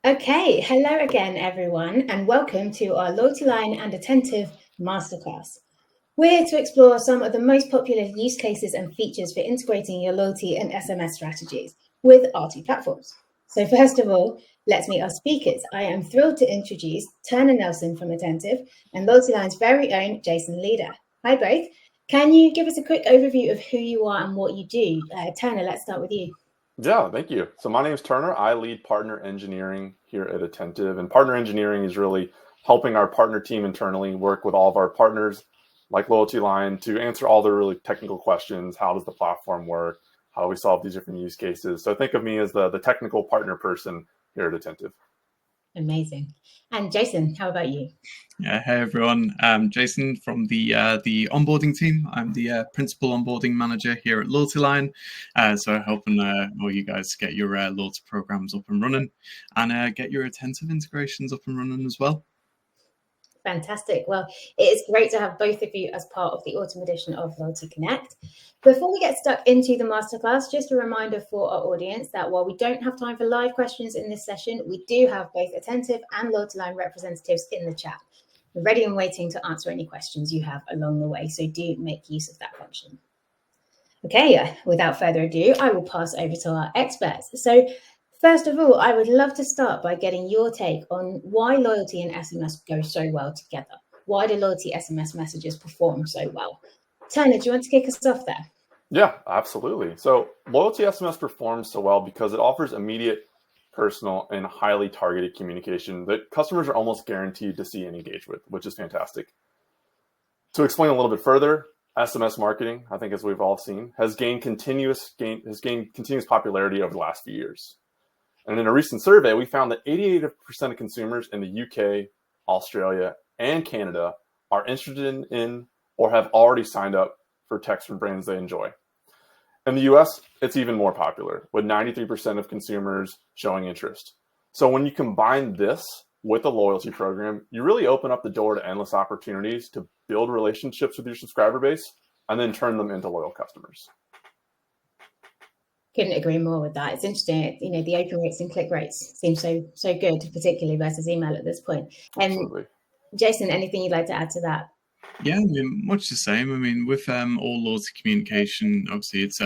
Okay, hello again, everyone, and welcome to our LoyaltyLion and Attentive Masterclass. We're here to explore some of the most popular use cases and features for integrating your loyalty and SMS strategies with RT platforms. So first of all, let's meet our speakers. I am thrilled to introduce Turner Nelson from Attentive and LoyaltyLion's very own Jason Leader. Hi, both. Can you give us a quick overview of who you are and what you do? Turner, let's start with you. Yeah, thank you. So my name is Turner. I lead partner engineering here at Attentive, and partner engineering is really helping our partner team internally work with all of our partners like LoyaltyLion to answer all their really technical questions. How does the platform work? How do we solve these different use cases? So think of me as the technical partner person here at Attentive. Amazing. And Jason, how about you? Yeah, hey everyone. I'm Jason from the onboarding team. I'm the principal onboarding manager here at LoyaltyLion. So helping all you guys get your loyalty programs up and running, and get your Attentive integrations up and running as well. Fantastic. Well, it is great to have both of you as part of the autumn edition of Loyalty Connect. Before we get stuck into the masterclass, just a reminder for our audience that while we don't have time for live questions in this session, we do have both Attentive and LoyaltyLion representatives in the chat, ready and waiting to answer any questions you have along the way. So do make use of that function. Okay, without further ado, I will pass over to our experts. So first of all, I would love to start by getting your take on why loyalty and SMS go so well together. Why do loyalty SMS messages perform so well? Turner, do you want to kick us off there? Yeah, absolutely. So loyalty SMS performs so well because it offers immediate, personal, and highly targeted communication that customers are almost guaranteed to see and engage with, which is fantastic. To explain a little bit further, SMS marketing, I think as we've all seen, has gained continuous popularity over the last few years. And in a recent survey, we found that 88% of consumers in the UK, Australia, and Canada are interested in or have already signed up for text from brands they enjoy. In the US, it's even more popular, with 93% of consumers showing interest. So when you combine this with a loyalty program, you really open up the door to endless opportunities to build relationships with your subscriber base and then turn them into loyal customers. Couldn't agree more with that. It's interesting, the open rates and click rates seem so good, particularly versus email at this point. Absolutely. Jason, anything you'd like to add to that? Yeah, I mean, much the same. I mean, with all loyalty communication, obviously it's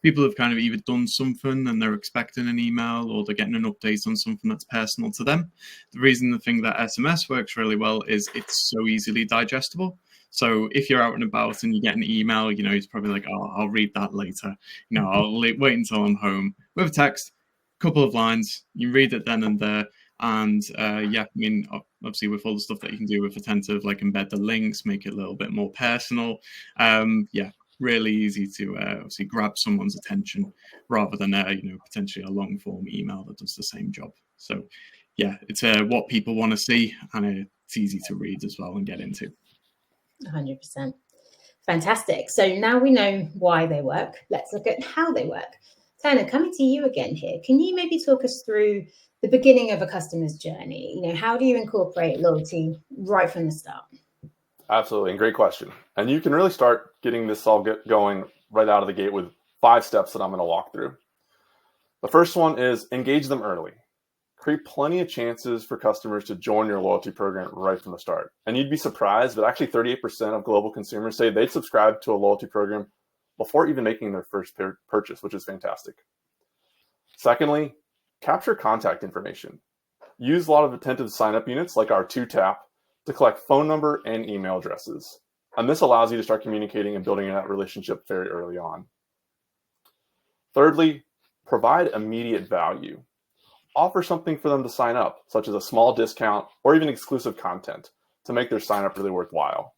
people have kind of either done something and they're expecting an email, or they're getting an update on something that's personal to them. The reason the thing that SMS works really well is it's so easily digestible. So if you're out and about and you get an email, it's probably like, oh, I'll read that later. I'll wait until I'm home. With a text, couple of lines, you read it then and there. And yeah, I mean, obviously with all the stuff that you can do with Attentive, like embed the links, make it a little bit more personal. Yeah, really easy to obviously grab someone's attention rather than potentially a long form email that does the same job. So yeah, it's what people want to see, and it's easy to read as well and get into. 100%. Fantastic. So now we know why they work. Let's look at how they work. Turner, coming to you again here. Can you maybe talk us through the beginning of a customer's journey? How do you incorporate loyalty right from the start? Absolutely, and great question. And you can really start getting this all going right out of the gate with 5 steps that I'm going to walk through. The first one is engage them early. Create plenty of chances for customers to join your loyalty program right from the start. And you'd be surprised, but actually 38% of global consumers say they'd subscribe to a loyalty program before even making their first purchase, which is fantastic. Secondly, capture contact information. Use a lot of Attentive sign-up units like our 2-tap to collect phone number and email addresses. And this allows you to start communicating and building that relationship very early on. Thirdly, provide immediate value. Offer something for them to sign up, such as a small discount or even exclusive content to make their sign up really worthwhile.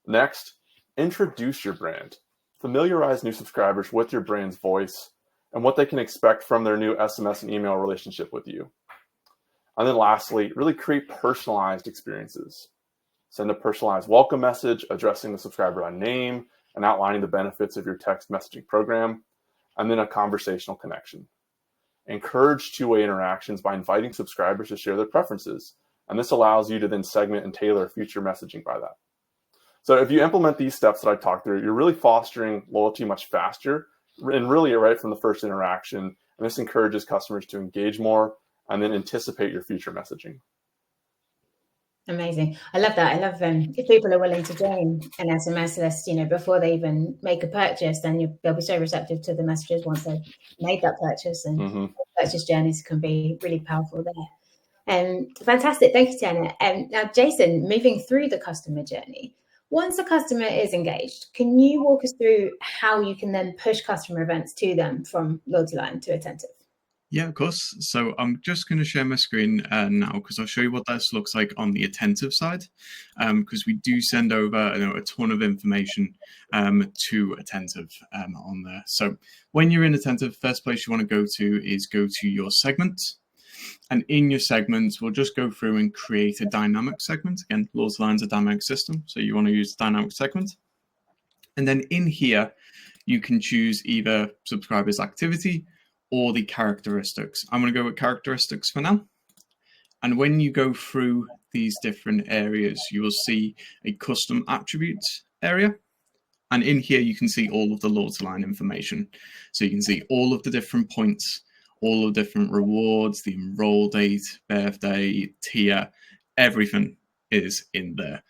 Next, introduce your brand. Familiarize new subscribers with your brand's voice and what they can expect from their new SMS and email relationship with you. And then lastly, really create personalized experiences. Send a personalized welcome message addressing the subscriber by name and outlining the benefits of your text messaging program, and then a conversational connection. Encourage two-way interactions by inviting subscribers to share their preferences, and this allows you to then segment and tailor future messaging by that. So if you implement these steps that I talked through, you're really fostering loyalty much faster and really right from the first interaction, and this encourages customers to engage more and then anticipate your future messaging. Amazing. I love that. I love if people are willing to join an SMS list, before they even make a purchase, then they'll be so receptive to the messages once they've made that purchase, and purchase journeys can be really powerful there. Fantastic. Thank you, Tiana. Now, Jason, moving through the customer journey, once a customer is engaged, can you walk us through how you can then push customer events to them from LoyaltyLion to Attentive? Yeah, of course. So I'm just going to share my screen now, because I'll show you what this looks like on the Attentive side, because we do send over a ton of information to Attentive on there. So when you're in Attentive, first place you want to go to your segment. And in your segment, we'll just go through and create a dynamic segment. Again, LoyaltyLion's a dynamic system, so you want to use the dynamic segment. And then in here, you can choose either subscribers activity or the characteristics. I'm going to go with characteristics for now. And when you go through these different areas, you will see a custom attributes area. And in here, you can see all of the LoyaltyLion information. So you can see all of the different points, all of the different rewards, the enroll date, birthday, tier, everything is in there.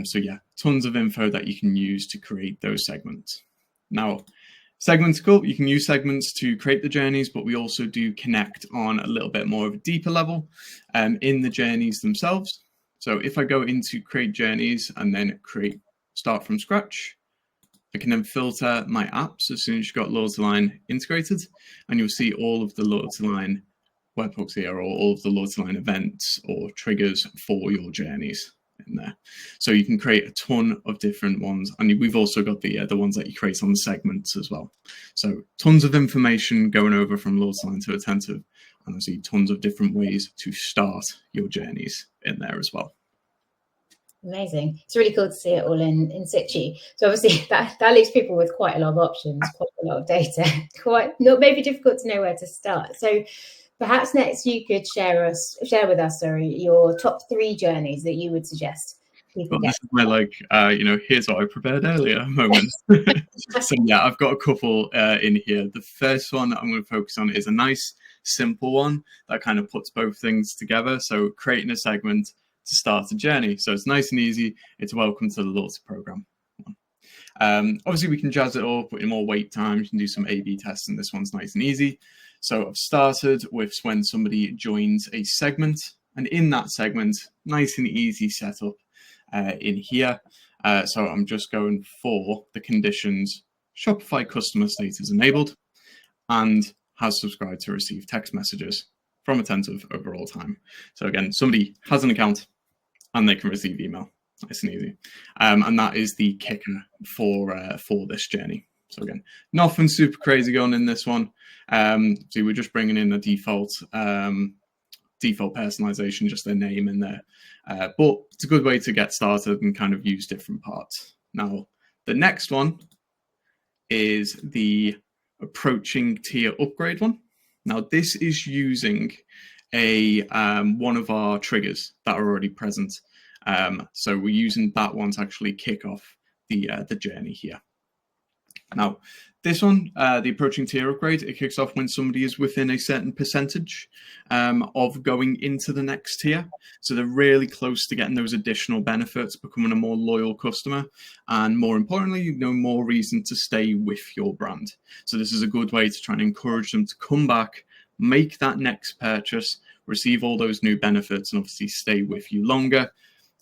So yeah, tons of info that you can use to create those segments. Now, segments are cool. You can use segments to create the journeys, but we also do connect on a little bit more of a deeper level in the journeys themselves. So if I go into create journeys and then start from scratch, I can then filter my apps as soon as you've got LoyaltyLion integrated, and you'll see all of the LoyaltyLion webhooks here, or all of the LoyaltyLion events or triggers for your journeys in there. So you can create a ton of different ones, and we've also got the ones that you create on the segments as well. So tons of information going over from LoyaltyLion to Attentive, and I see tons of different ways to start your journeys in there as well. Amazing. It's really cool to see it all in situ. So obviously that leaves people with quite a lot of options, quite a lot of data, not maybe difficult to know where to start. So perhaps next you could share with us, your top 3 journeys that you would suggest people get. This is my here's what I prepared earlier moment. So yeah, I've got a couple in here. The first one that I'm going to focus on is a nice, simple one that kind of puts both things together. So creating a segment to start a journey. So it's nice and easy. It's welcome to the loyalty program. Obviously, we can jazz it up, put in more wait time. You can do some A/B tests, and this one's nice and easy. So I've started with when somebody joins a segment, and in that segment, nice and easy setup in here. So I'm just going for the conditions: Shopify customer status enabled, and has subscribed to receive text messages from Attentive over all time. So again, somebody has an account and they can receive email. Nice and easy. And that is the kicker for this journey. So again, nothing super crazy going in this one. So we're just bringing in the default personalization, just their name in there. But it's a good way to get started and kind of use different parts. Now, the next one is the approaching tier upgrade one. Now, this is using one of our triggers that are already present. So we're using that one to actually kick off the journey here. Now, this one, the approaching tier upgrade, it kicks off when somebody is within a certain percentage of going into the next tier. So they're really close to getting those additional benefits, becoming a more loyal customer, and more importantly, more reason to stay with your brand. So this is a good way to try and encourage them to come back, make that next purchase, receive all those new benefits, and obviously stay with you longer,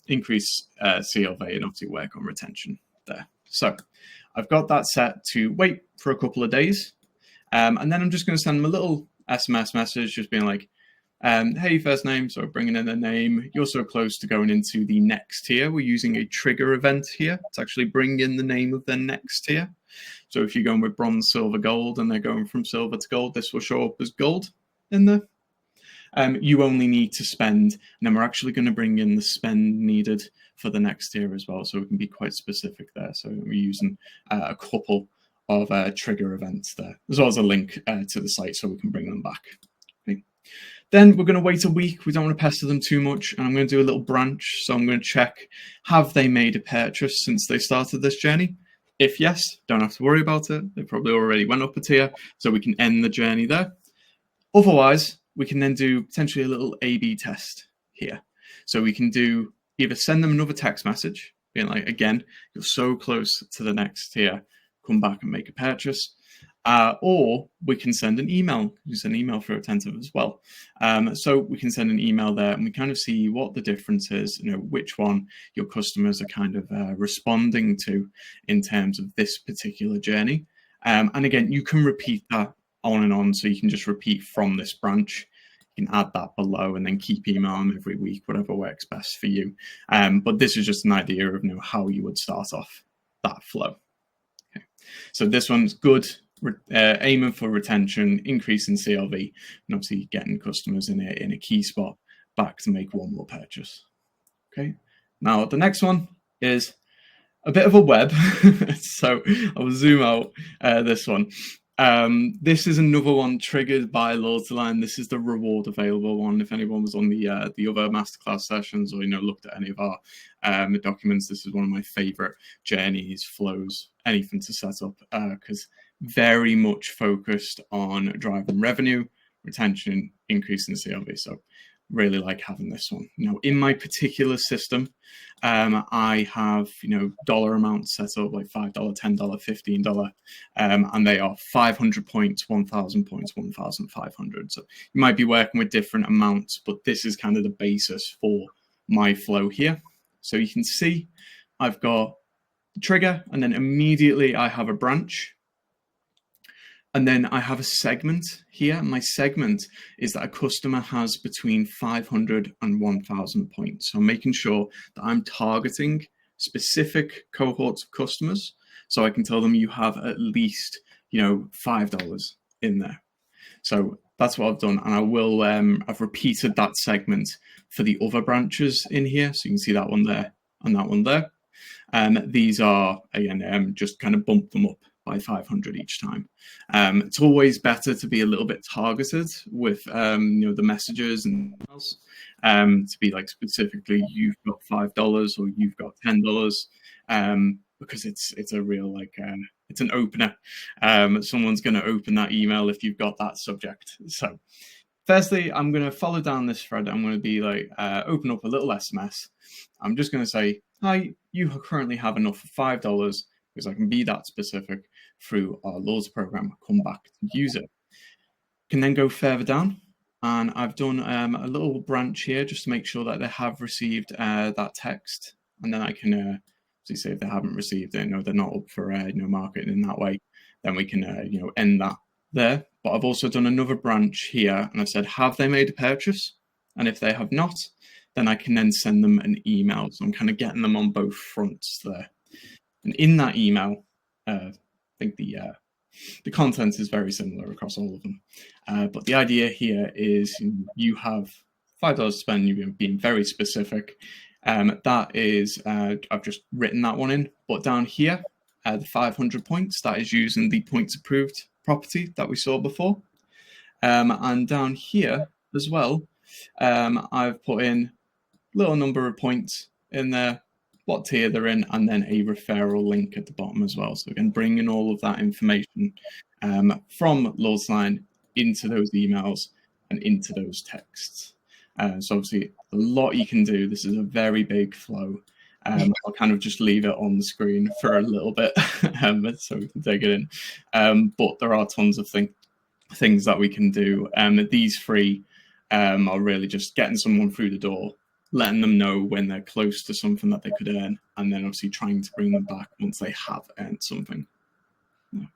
increase CLV, and obviously work on retention there. So I've got that set to wait for a couple of days. And then I'm just going to send them a little SMS message, just being like, hey, first name, so bringing in their name. You're so close to going into the next tier. We're using a trigger event here to actually bring in the name of their next tier. So if you're going with bronze, silver, gold, and they're going from silver to gold, this will show up as gold in there. You only need to spend, and then we're actually going to bring in the spend needed for the next tier as well, so we can be quite specific there. So we're using a couple of trigger events there, as well as a link to the site so we can bring them back. Okay. Then we're going to wait a week. We don't want to pester them too much, and I'm going to do a little branch. So I'm going to check, have they made a purchase since they started this journey? If yes, don't have to worry about it. They probably already went up a tier, so we can end the journey there. Otherwise, we can then do potentially a little A/B test here. So we can do either send them another text message, being like, again, you're so close to the next tier, come back and make a purchase. Or we can send an email. You send an email through Attentive as well. So we can send an email there and we kind of see what the difference is, which one your customers are kind of responding to in terms of this particular journey. And again, you can repeat that on and on. So you can just repeat from this branch. You can add that below and then keep emailing every week, whatever works best for you. But this is just an idea of how you would start off that flow. Okay. So this one's good. Aiming for retention, increase in CLV, and obviously getting customers in a key spot back to make one more purchase. Okay. Now the next one is a bit of a web. So I will zoom out this one. This is another one triggered by LoyaltyLion. This is the reward available one. If anyone was on the other masterclass sessions or looked at any of our documents, this is one of my favorite journeys, flows, anything to set up, because very much focused on driving revenue, retention, increase in CLV. So really like having this one. In my particular system, I have dollar amounts set up like $5, $10, $15, and they are 500 points, 1,000 points, 1,500. So you might be working with different amounts, but this is kind of the basis for my flow here. So you can see I've got the trigger, and then immediately I have a branch. And then I have a segment here. My segment is that a customer has between 500 and 1,000 points. So I'm making sure that I'm targeting specific cohorts of customers. So I can tell them you have at least, $5 in there. So that's what I've done. And I will, I've repeated that segment for the other branches in here. So you can see that one there and that one there. These are, again, just kind of bump them up by 500 each time. It's always better to be a little bit targeted with the messages and emails, to be like specifically you've got $5 or you've got $10, because it's a real it's an opener. Someone's going to open that email if you've got that subject. So firstly, I'm going to follow down this thread. I'm going to be like, open up a little SMS. I'm just going to say, hi, you currently have enough for $5, because I can be that specific through our loyalty program, come back to use it. Can then go further down, and I've done a little branch here just to make sure that they have received that text, and then I can say if they haven't received it, they're not up for marketing in that way, then we can end that there. But I've also done another branch here, and I've said, have they made a purchase? And if they have not, then I can then send them an email. So I'm kind of getting them on both fronts there. And in that email, I think the content is very similar across all of them. But the idea here is you have $5 to spend, you're being very specific. That is, I've just written that one in. But down here, the 500 points, that is using the points approved property that we saw before. And down here as well, I've put in a little number of points in there, what tier they're in, and then a referral link at the bottom as well. So again, bringing all of that information from LoyaltyLion into those emails and into those texts. So obviously a lot you can do. This is a very big flow. I'll kind of just leave it on the screen for a little bit so we can dig it in. But there are tons of things that we can do. These three are really just getting someone through the door, letting them know when they're close to something that they could earn, and then obviously trying to bring them back once they have earned something. Yeah.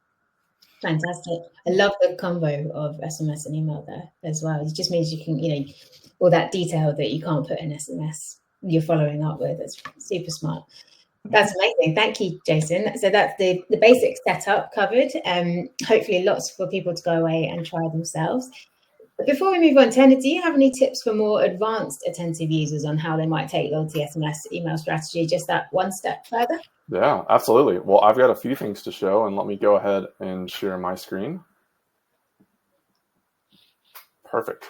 Fantastic. I love the combo of SMS and email there as well. It just means you can, all that detail that you can't put in SMS, you're following up with. It's super smart. That's amazing. Thank you, Jason. So that's the basic setup covered. Hopefully lots for people to go away and try themselves. But before we move on, Tanner, do you have any tips for more advanced Attentive users on how they might take loyalty SMS email strategy just that one step further? Yeah, absolutely. Well, I've got a few things to show, and let me go ahead and share my screen. Perfect.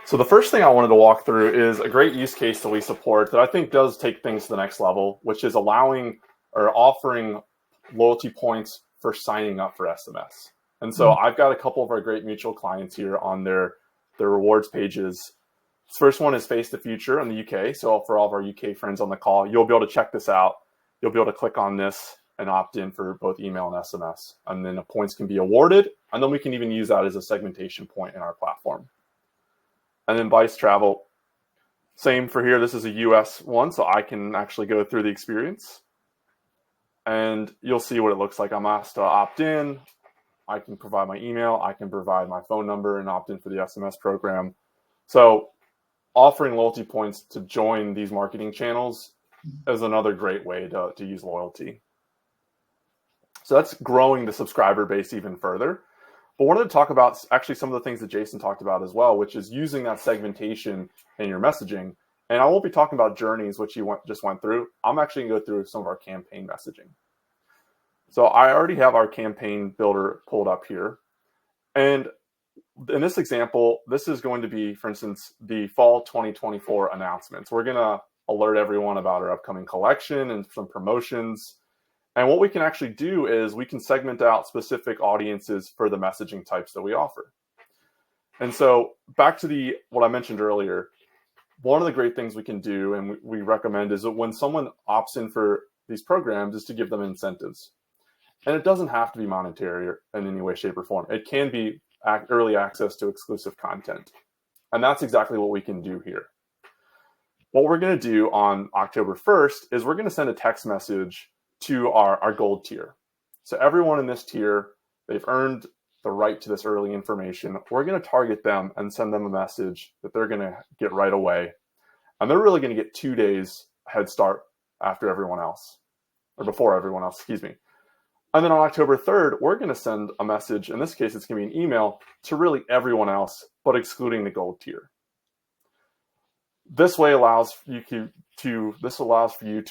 So the first thing I wanted to walk through is a great use case that we support that I think does take things to the next level, which is allowing or offering loyalty points for signing up for SMS. And so I've got a couple of our great mutual clients here on their the rewards pages. This first one is Face the Future in the UK. So for all of our UK friends on the call, you'll be able to check this out. You'll be able to click on this and opt in for both email and SMS. And then the points can be awarded. And then we can even use that as a segmentation point in our platform. And then Vice Travel, same for here. This is a US one, so I can actually go through the experience. And you'll see what it looks like. I'm asked to opt in. I can provide my email. I can provide my phone number and opt in for the SMS program. So offering loyalty points to join these marketing channels is another great way to use loyalty. So that's growing the subscriber base even further. But I wanted to talk about actually some of the things that Jason talked about as well, which is using that segmentation in your messaging. And I won't be talking about journeys, which you just went through. I'm actually going to go through some of our campaign messaging. So I already have our campaign builder pulled up here. And in this example, this is going to be, for instance, the fall 2024 announcements. We're going to alert everyone about our upcoming collection and some promotions. And what we can actually do is we can segment out specific audiences for the messaging types that we offer. And so back to what I mentioned earlier, one of the great things we can do and we recommend is that when someone opts in for these programs is to give them incentives. And it doesn't have to be monetary in any way, shape, or form. It can be early access to exclusive content. And that's exactly what we can do here. What we're going to do on October 1st is we're going to send a text message to our gold tier. So everyone in this tier, they've earned the right to this early information. We're going to target them and send them a message that they're going to get right away. And they're really going to get 2 days head start after everyone else, or before everyone else, excuse me. And then on October 3rd, we're going to send a message. In this case, it's going to be an email to really everyone else, but excluding the gold tier. This way allows you to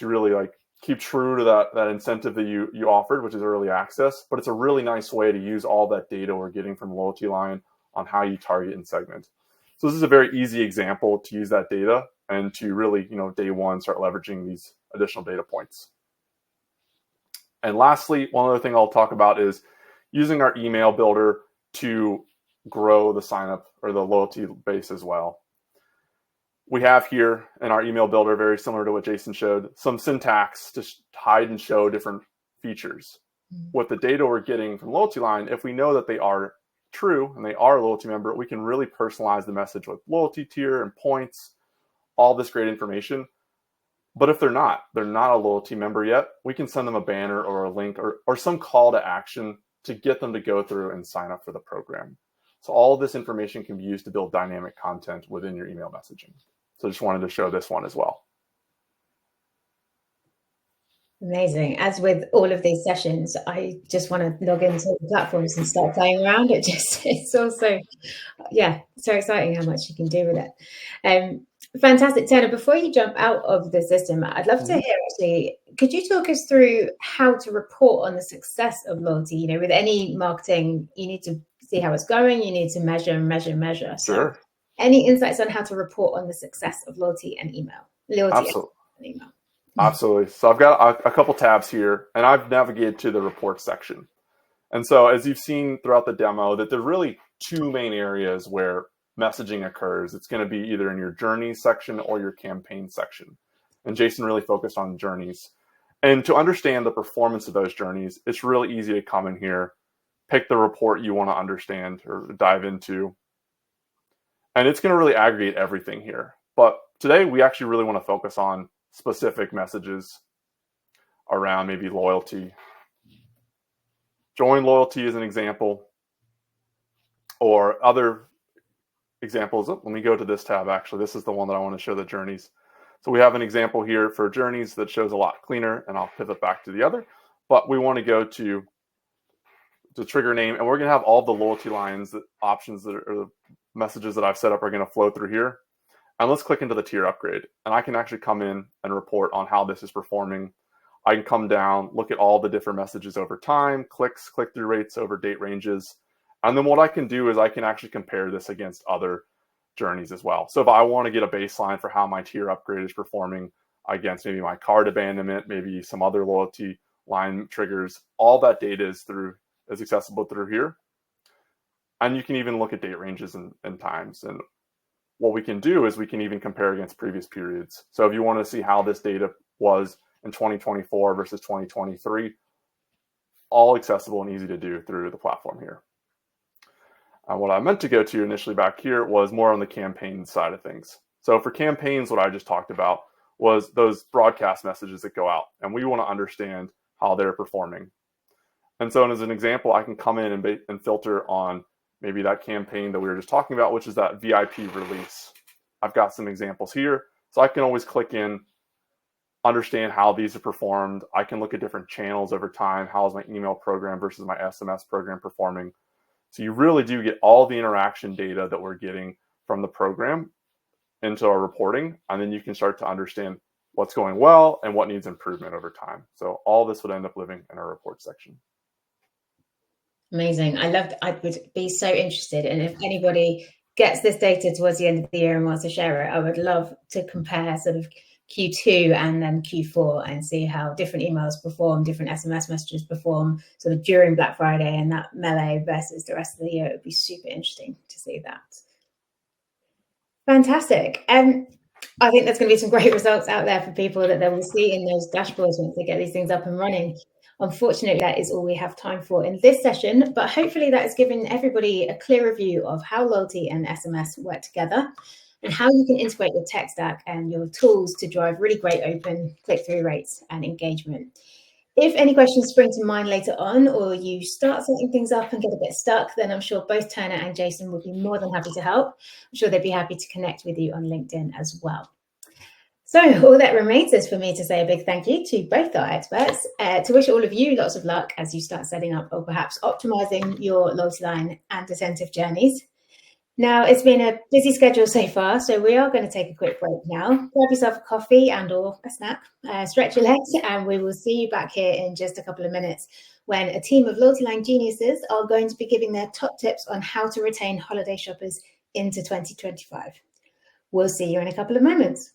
really keep true to that incentive that you offered, which is early access. But it's a really nice way to use all that data we're getting from LoyaltyLion on how you target and segment. So this is a very easy example to use that data and to really, day one, start leveraging these additional data points. And lastly, one other thing I'll talk about is using our email builder to grow the signup or the loyalty base as well. We have here in our email builder, very similar to what Jason showed, some syntax to hide and show different features. With the data we're getting from LoyaltyLion, if we know that they are true and they are a loyalty member, we can really personalize the message with loyalty tier and points, all this great information. But if they're not a loyalty member yet, we can send them a banner or a link or some call to action to get them to go through and sign up for the program. So all of this information can be used to build dynamic content within your email messaging. So just wanted to show this one as well. Amazing. As with all of these sessions, I just want to log into the platforms and start playing around. It's also, so exciting how much you can do with it. Fantastic. Turner, before you jump out of the system, I'd love to hear actually, could you talk us through how to report on the success of loyalty? With any marketing, you need to see how it's going. You need to measure. So Sure. any insights on how to report on the success of loyalty and email? Absolutely. And email. Absolutely. So I've got a couple tabs here, and I've navigated to the report section. And so as you've seen throughout the demo, that there are really two main areas where messaging occurs. It's going to be either in your journeys section or your campaign section. And Jason really focused on journeys. And to understand the performance of those journeys, it's really easy to come in here, pick the report you want to understand or dive into. And it's going to really aggregate everything here. But today, we actually really want to focus on specific messages around maybe loyalty. Join loyalty is an example, or other examples. Let me go to this tab. Actually, this is the one that I want to show the journeys. So we have an example here for journeys that shows a lot cleaner, and I'll pivot back to the other. But we want to go to the trigger name, and we're going to have all the LoyaltyLion options that are the messages that I've set up are going to flow through here. And let's click into the tier upgrade. And I can actually come in and report on how this is performing. I can come down, look at all the different messages over time, clicks, click-through rates over date ranges. And then what I can do is I can actually compare this against other journeys as well. So if I want to get a baseline for how my tier upgrade is performing against maybe my cart abandonment, maybe some other loyalty line triggers, all that data is accessible through here. And you can even look at date ranges and times. And what we can do is we can even compare against previous periods. So if you want to see how this data was in 2024 versus 2023, all accessible and easy to do through the platform here. What I meant to go to initially back here was more on the campaign side of things. So for campaigns, what I just talked about was those broadcast messages that go out, and we want to understand how they're performing. And so as an example, I can come in and filter on maybe that campaign that we were just talking about, which is that VIP release. I've got some examples here. So I can always click in, understand how these have performed. I can look at different channels over time. How is my email program versus my SMS program performing? So you really do get all the interaction data that we're getting from the program into our reporting, and then you can start to understand what's going well and what needs improvement over time. So all this would end up living in our report section. Amazing. I would be so interested. And if anybody gets this data towards the end of the year and wants to share it, I would love to compare sort of Q2 and then Q4 and see how different emails perform, different SMS messages perform sort of during Black Friday and that melee versus the rest of the year. It would be super interesting to see that. Fantastic. I think there's going to be some great results out there for people that they will see in those dashboards once they get these things up and running. Unfortunately, that is all we have time for in this session, but hopefully that has given everybody a clearer view of how loyalty and SMS work together and how you can integrate your tech stack and your tools to drive really great open click-through rates and engagement. If any questions spring to mind later on, or you start setting things up and get a bit stuck, then I'm sure both Turner and Jason would be more than happy to help. I'm sure they'd be happy to connect with you on LinkedIn as well. So all that remains is for me to say a big thank you to both our experts, to wish all of you lots of luck as you start setting up or perhaps optimizing your LoyaltyLion and Attentive journeys. Now, it's been a busy schedule so far, so we are going to take a quick break now. Grab yourself a coffee and or a snack, stretch your legs, and we will see you back here in just a couple of minutes when a team of LoyaltyLion geniuses are going to be giving their top tips on how to retain holiday shoppers into 2025. We'll see you in a couple of moments.